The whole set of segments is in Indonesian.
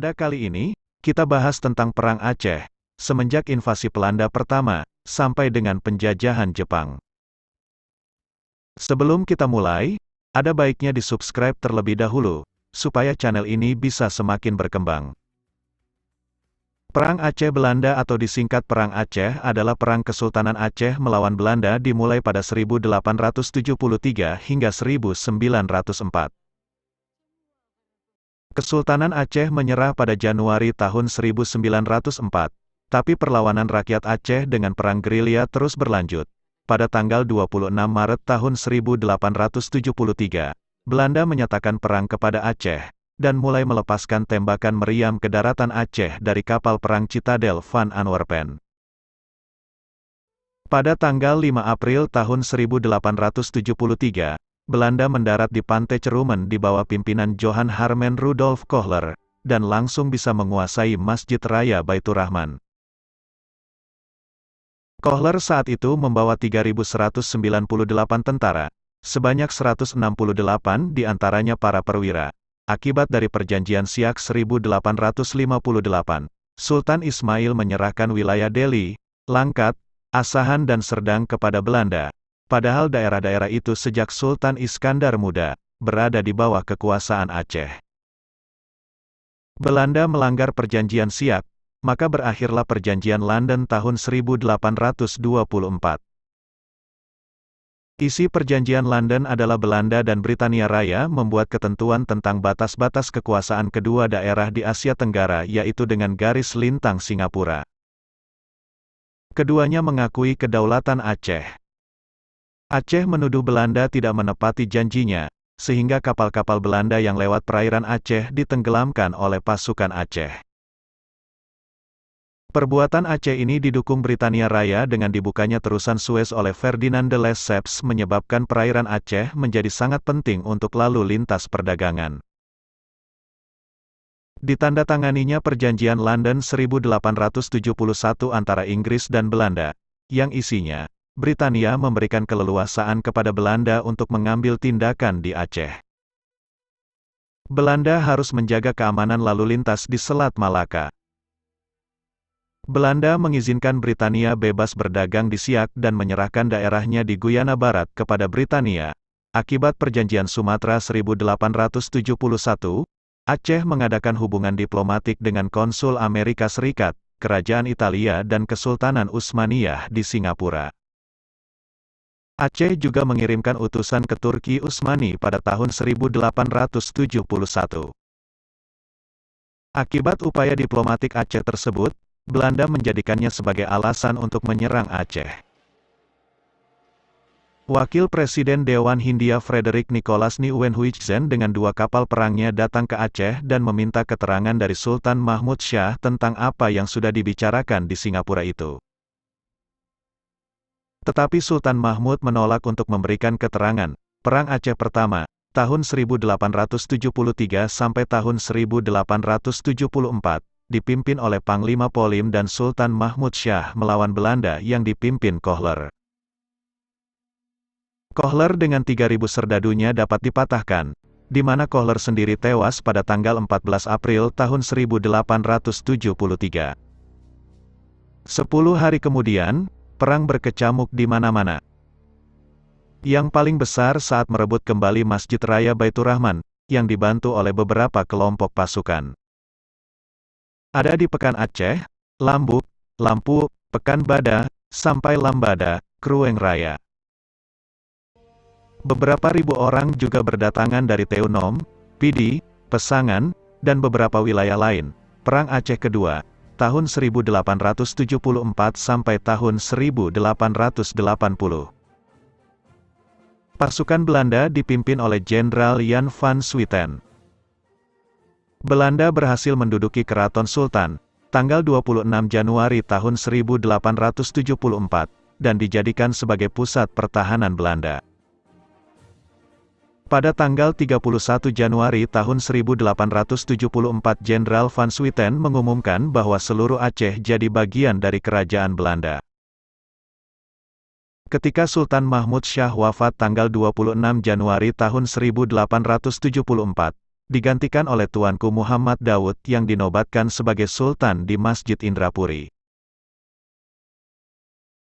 Pada kali ini, kita bahas tentang Perang Aceh, semenjak invasi Belanda pertama, sampai dengan penjajahan Jepang. Sebelum kita mulai, ada baiknya di-subscribe terlebih dahulu, supaya channel ini bisa semakin berkembang. Perang Aceh Belanda atau disingkat Perang Aceh adalah perang Kesultanan Aceh melawan Belanda dimulai pada 1873 hingga 1904. Kesultanan Aceh menyerah pada Januari tahun 1904, tapi perlawanan rakyat Aceh dengan perang gerilya terus berlanjut. Pada tanggal 26 Maret tahun 1873, Belanda menyatakan perang kepada Aceh, dan mulai melepaskan tembakan meriam ke daratan Aceh dari kapal perang Citadel van Antwerpen. Pada tanggal 5 April tahun 1873, Belanda mendarat di pantai Cerumen di bawah pimpinan Johan Harmen Rudolf Kohler, dan langsung bisa menguasai Masjid Raya Baitur Rahman. Kohler saat itu membawa 3.198 tentara, sebanyak 168 diantaranya para perwira. Akibat dari perjanjian Siak 1858, Sultan Ismail menyerahkan wilayah Delhi, Langkat, Asahan dan Serdang kepada Belanda. Padahal daerah-daerah itu sejak Sultan Iskandar Muda, berada di bawah kekuasaan Aceh. Belanda melanggar perjanjian Siak, maka berakhirlah perjanjian London tahun 1824. Isi perjanjian London adalah Belanda dan Britania Raya membuat ketentuan tentang batas-batas kekuasaan kedua daerah di Asia Tenggara yaitu dengan garis lintang Singapura. Keduanya mengakui kedaulatan Aceh. Aceh menuduh Belanda tidak menepati janjinya, sehingga kapal-kapal Belanda yang lewat perairan Aceh ditenggelamkan oleh pasukan Aceh. Perbuatan Aceh ini didukung Britania Raya dengan dibukanya terusan Suez oleh Ferdinand de Lesseps menyebabkan perairan Aceh menjadi sangat penting untuk lalu lintas perdagangan. Ditandatanganinya Perjanjian London 1871 antara Inggris dan Belanda, yang isinya, Britania memberikan keleluasaan kepada Belanda untuk mengambil tindakan di Aceh. Belanda harus menjaga keamanan lalu lintas di Selat Malaka. Belanda mengizinkan Britania bebas berdagang di Siak dan menyerahkan daerahnya di Guyana Barat kepada Britania. Akibat Perjanjian Sumatera 1871, Aceh mengadakan hubungan diplomatik dengan Konsul Amerika Serikat, Kerajaan Italia dan Kesultanan Utsmaniyah di Singapura. Aceh juga mengirimkan utusan ke Turki Utsmani pada tahun 1871. Akibat upaya diplomatik Aceh tersebut, Belanda menjadikannya sebagai alasan untuk menyerang Aceh. Wakil Presiden Dewan Hindia Frederik Nicolas Nieuwenhuizen dengan 2 kapal perangnya datang ke Aceh dan meminta keterangan dari Sultan Mahmud Shah tentang apa yang sudah dibicarakan di Singapura itu. Tetapi Sultan Mahmud menolak untuk memberikan keterangan. Perang Aceh Pertama, tahun 1873 sampai tahun 1874, dipimpin oleh Panglima Polim dan Sultan Mahmud Shah melawan Belanda yang dipimpin Kohler. Kohler dengan 3.000 serdadunya dapat dipatahkan, di mana Kohler sendiri tewas pada tanggal 14 April tahun 1873. 10 hari kemudian, perang berkecamuk di mana-mana. Yang paling besar saat merebut kembali Masjid Raya Baitur Rahman, yang dibantu oleh beberapa kelompok pasukan. Ada di Pekan Aceh, Lambuk, Lampu, Pekan Bada, sampai Lambada, Krueng Raya. Beberapa ribu orang juga berdatangan dari Teunom, Pidi, Pesangan, dan beberapa wilayah lain. Perang Aceh Kedua, tahun 1874 sampai tahun 1880. Pasukan Belanda dipimpin oleh Jenderal Jan van Swieten. Belanda berhasil menduduki Keraton Sultan, tanggal 26 Januari tahun 1874, dan dijadikan sebagai pusat pertahanan Belanda. Pada tanggal 31 Januari tahun 1874 Jenderal van Swieten mengumumkan bahwa seluruh Aceh jadi bagian dari kerajaan Belanda. Ketika Sultan Mahmud Shah wafat tanggal 26 Januari tahun 1874, digantikan oleh Tuanku Muhammad Daud yang dinobatkan sebagai Sultan di Masjid Indrapuri.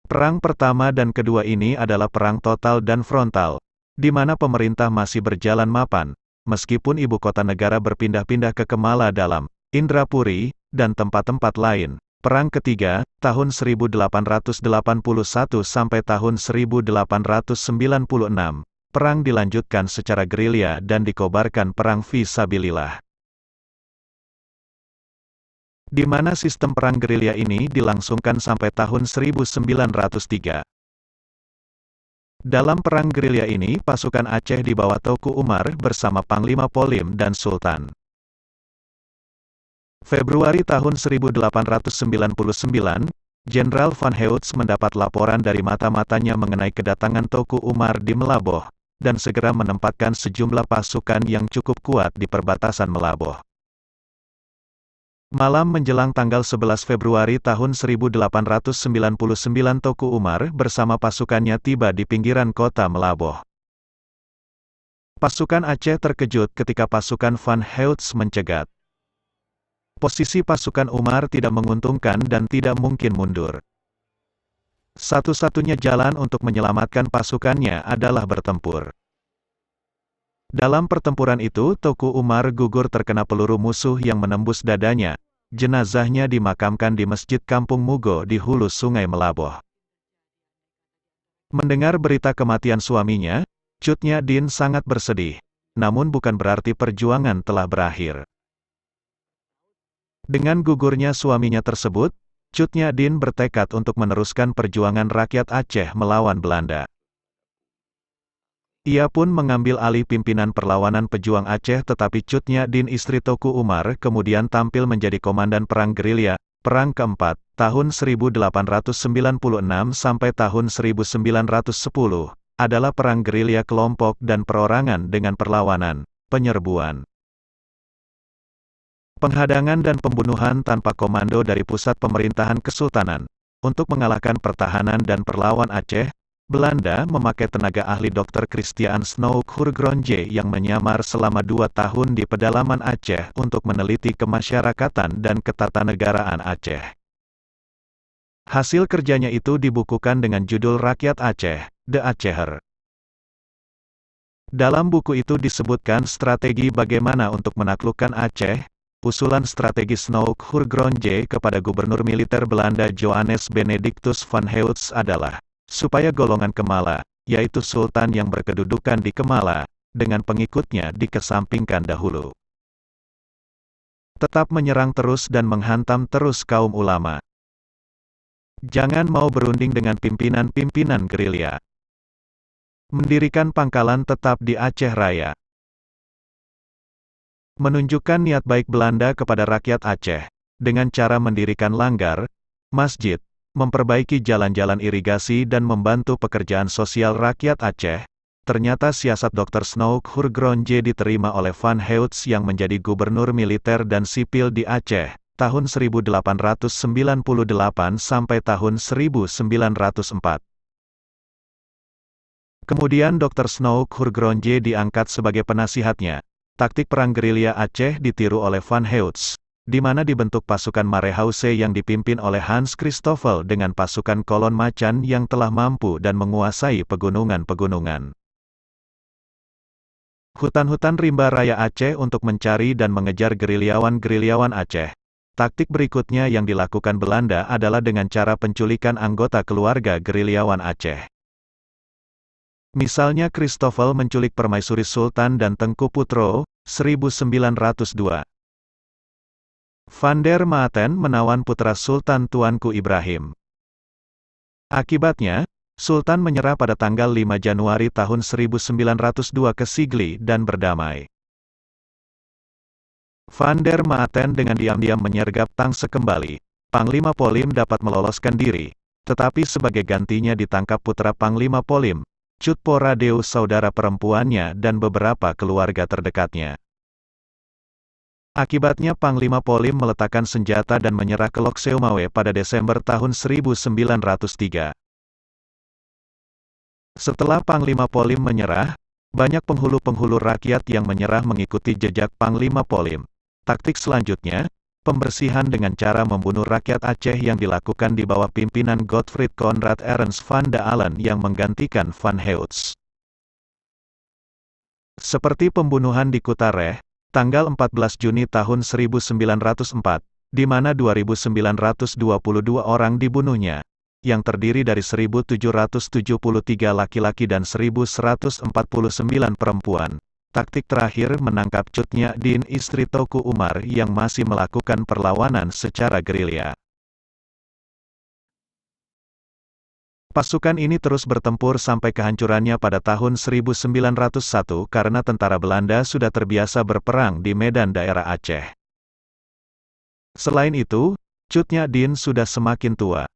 Perang pertama dan kedua ini adalah perang total dan frontal, di mana pemerintah masih berjalan mapan, meskipun ibu kota negara berpindah-pindah ke Kemala Dalam, Indrapuri, dan tempat-tempat lain. Perang ketiga, tahun 1881 sampai tahun 1896. Perang dilanjutkan secara gerilya dan dikobarkan perang fi-sabilillah. Di mana sistem perang gerilya ini dilangsungkan sampai tahun 1903. Dalam perang gerilya ini, pasukan Aceh di bawah Teuku Umar bersama Panglima Polim dan Sultan. Februari tahun 1899, Jenderal Van Heutz mendapat laporan dari mata-matanya mengenai kedatangan Teuku Umar di Melaboh, dan segera menempatkan sejumlah pasukan yang cukup kuat di perbatasan Melaboh. Malam menjelang tanggal 11 Februari tahun 1899 Teuku Umar bersama pasukannya tiba di pinggiran kota Melaboh. Pasukan Aceh terkejut ketika pasukan Van Heutz mencegat. Posisi pasukan Umar tidak menguntungkan dan tidak mungkin mundur. Satu-satunya jalan untuk menyelamatkan pasukannya adalah bertempur. Dalam pertempuran itu, Teuku Umar gugur terkena peluru musuh yang menembus dadanya. Jenazahnya dimakamkan di Masjid Kampung Mugo di hulu Sungai Melaboh. Mendengar berita kematian suaminya, Cut Nyak-Dien sangat bersedih. Namun bukan berarti perjuangan telah berakhir. Dengan gugurnya suaminya tersebut, Cut Nyak-Dien bertekad untuk meneruskan perjuangan rakyat Aceh melawan Belanda. Ia pun mengambil alih pimpinan perlawanan pejuang Aceh, tetapi Cut Nyak-Dien istri Teuku Umar kemudian tampil menjadi komandan perang gerilya, perang keempat, tahun 1896 sampai tahun 1910, adalah perang gerilya kelompok dan perorangan dengan perlawanan, penyerbuan, penghadangan dan pembunuhan tanpa komando dari pusat pemerintahan kesultanan. Untuk mengalahkan pertahanan dan perlawan Aceh, Belanda memakai tenaga ahli Dr. Christiaan Snoek Hurgronje yang menyamar selama 2 tahun di pedalaman Aceh untuk meneliti kemasyarakatan dan ketatanegaraan Aceh. Hasil kerjanya itu dibukukan dengan judul Rakyat Aceh, The Aceher. Dalam buku itu disebutkan strategi bagaimana untuk menaklukkan Aceh. Usulan strategi Snoek Hurgronje kepada gubernur militer Belanda Johannes Benedictus van Heutz adalah, supaya golongan Kemala, yaitu Sultan yang berkedudukan di Kemala, dengan pengikutnya dikesampingkan dahulu. Tetap menyerang terus dan menghantam terus kaum ulama. Jangan mau berunding dengan pimpinan-pimpinan gerilya. Mendirikan pangkalan tetap di Aceh Raya. Menunjukkan niat baik Belanda kepada rakyat Aceh, dengan cara mendirikan langgar, masjid, memperbaiki jalan-jalan irigasi dan membantu pekerjaan sosial rakyat Aceh. Ternyata siasat Dr. Snoek Hurgronje diterima oleh Van Heutz yang menjadi gubernur militer dan sipil di Aceh, tahun 1898 sampai tahun 1904. Kemudian Dr. Snoek Hurgronje diangkat sebagai penasihatnya. Taktik perang gerilya Aceh ditiru oleh Van Heutz, di mana dibentuk pasukan Marehause yang dipimpin oleh Hans Christoffel dengan pasukan kolon macan yang telah mampu dan menguasai pegunungan-pegunungan. Hutan-hutan rimba raya Aceh untuk mencari dan mengejar gerilyawan-gerilyawan Aceh. Taktik berikutnya yang dilakukan Belanda adalah dengan cara penculikan anggota keluarga gerilyawan Aceh. Misalnya Christoffel menculik Permaisuri Sultan dan Tengku Putro, 1902. Van der Maaten menawan putra Sultan Tuanku Ibrahim. Akibatnya, Sultan menyerah pada tanggal 5 Januari tahun 1902 ke Sigli dan berdamai. Van der Maaten dengan diam-diam menyergap Tangse kembali. Panglima Polim dapat meloloskan diri, tetapi sebagai gantinya ditangkap putra Panglima Polim, Cut Poradeu, saudara perempuannya dan beberapa keluarga terdekatnya. Akibatnya Panglima Polim meletakkan senjata dan menyerah ke Lok Seumawe pada Desember tahun 1903. Setelah Panglima Polim menyerah, Banyak penghulu-penghulu rakyat yang menyerah mengikuti jejak Panglima Polim. Taktik selanjutnya, pembersihan dengan cara membunuh rakyat Aceh yang dilakukan di bawah pimpinan Godfried Conrad Ernst van Dalen yang menggantikan Van Heutes. Seperti pembunuhan di Kutareh, tanggal 14 Juni tahun 1904, di mana 2.922 orang dibunuhnya, yang terdiri dari 1.773 laki-laki dan 1.149 perempuan. Taktik terakhir menangkap Cut Nyak Dien istri Teuku Umar yang masih melakukan perlawanan secara gerilya. Pasukan ini terus bertempur sampai kehancurannya pada tahun 1901 karena tentara Belanda sudah terbiasa berperang di medan daerah Aceh. Selain itu, Cut Nyak Dien sudah semakin tua.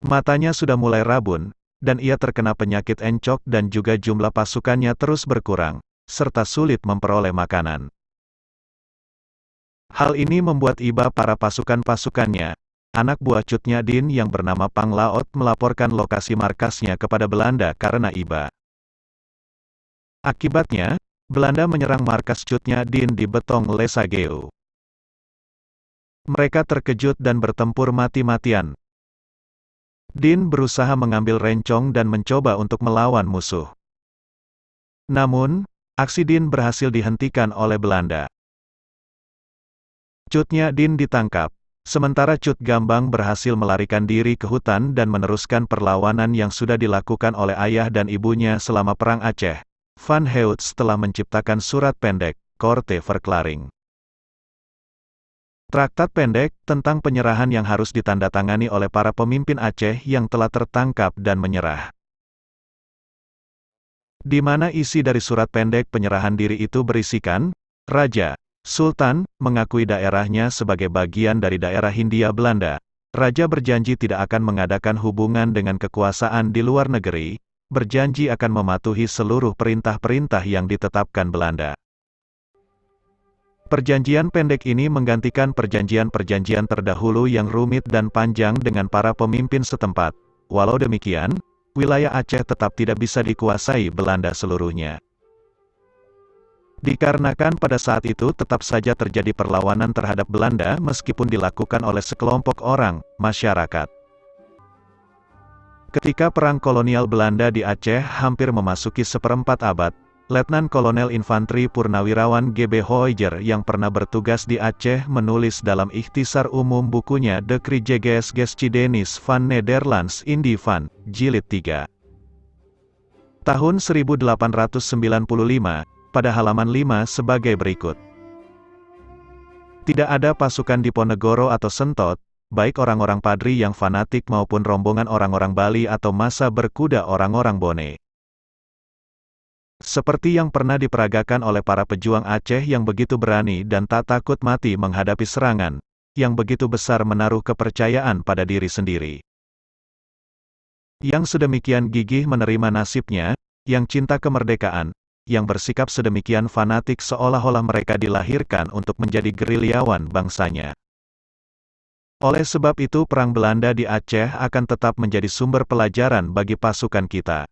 Matanya sudah mulai rabun, dan ia terkena penyakit encok dan juga jumlah pasukannya terus berkurang, serta sulit memperoleh makanan. Hal ini membuat iba para pasukan-pasukannya. Anak buah Cut Nyak Dien yang bernama Pang Laot melaporkan lokasi markasnya kepada Belanda karena iba. Akibatnya, Belanda menyerang markas Cut Nyak Dien di Betong Lesageo. Mereka terkejut dan bertempur mati-matian. Dien berusaha mengambil rencong dan mencoba untuk melawan musuh. Namun, aksi Dien berhasil dihentikan oleh Belanda. Cut Nyak Dien ditangkap, sementara Cut Gambang berhasil melarikan diri ke hutan dan meneruskan perlawanan yang sudah dilakukan oleh ayah dan ibunya selama Perang Aceh. Van Heutes telah menciptakan surat pendek, Korte Verklaring. Traktat pendek tentang penyerahan yang harus ditandatangani oleh para pemimpin Aceh yang telah tertangkap dan menyerah. Di mana isi dari surat pendek penyerahan diri itu berisikan, Raja, Sultan, mengakui daerahnya sebagai bagian dari daerah Hindia Belanda. Raja berjanji tidak akan mengadakan hubungan dengan kekuasaan di luar negeri, berjanji akan mematuhi seluruh perintah-perintah yang ditetapkan Belanda. Perjanjian pendek ini menggantikan perjanjian-perjanjian terdahulu yang rumit dan panjang dengan para pemimpin setempat. Walau demikian, wilayah Aceh tetap tidak bisa dikuasai Belanda seluruhnya. Dikarenakan pada saat itu tetap saja terjadi perlawanan terhadap Belanda meskipun dilakukan oleh sekelompok orang, masyarakat. Ketika Perang Kolonial Belanda di Aceh hampir memasuki seperempat abad, Letnan Kolonel Infanteri Purnawirawan G.B. Hoijer yang pernah bertugas di Aceh menulis dalam ikhtisar umum bukunya De Kriegers Geschiedenis van Nederlands Indie van, Jilid 3. Tahun 1895, pada halaman 5 sebagai berikut. Tidak ada pasukan Diponegoro atau Sentot, baik orang-orang Padri yang fanatik maupun rombongan orang-orang Bali atau masa berkuda orang-orang Bone. Seperti yang pernah diperagakan oleh para pejuang Aceh yang begitu berani dan tak takut mati menghadapi serangan, yang begitu besar menaruh kepercayaan pada diri sendiri. Yang sedemikian gigih menerima nasibnya, yang cinta kemerdekaan, yang bersikap sedemikian fanatik seolah-olah mereka dilahirkan untuk menjadi gerilyawan bangsanya. Oleh sebab itu Perang Belanda di Aceh akan tetap menjadi sumber pelajaran bagi pasukan kita.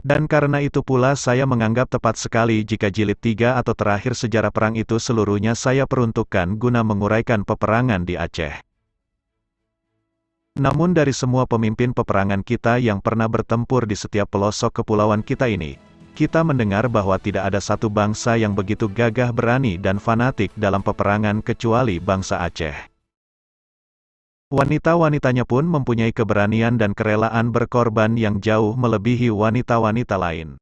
Dan karena itu pula saya menganggap tepat sekali jika jilid 3 atau terakhir sejarah perang itu seluruhnya saya peruntukkan guna menguraikan peperangan di Aceh. Namun dari semua pemimpin peperangan kita yang pernah bertempur di setiap pelosok kepulauan kita ini, kita mendengar bahwa tidak ada satu bangsa yang begitu gagah berani dan fanatik dalam peperangan kecuali bangsa Aceh. Wanita-wanitanya pun mempunyai keberanian dan kerelaan berkorban yang jauh melebihi wanita-wanita lain.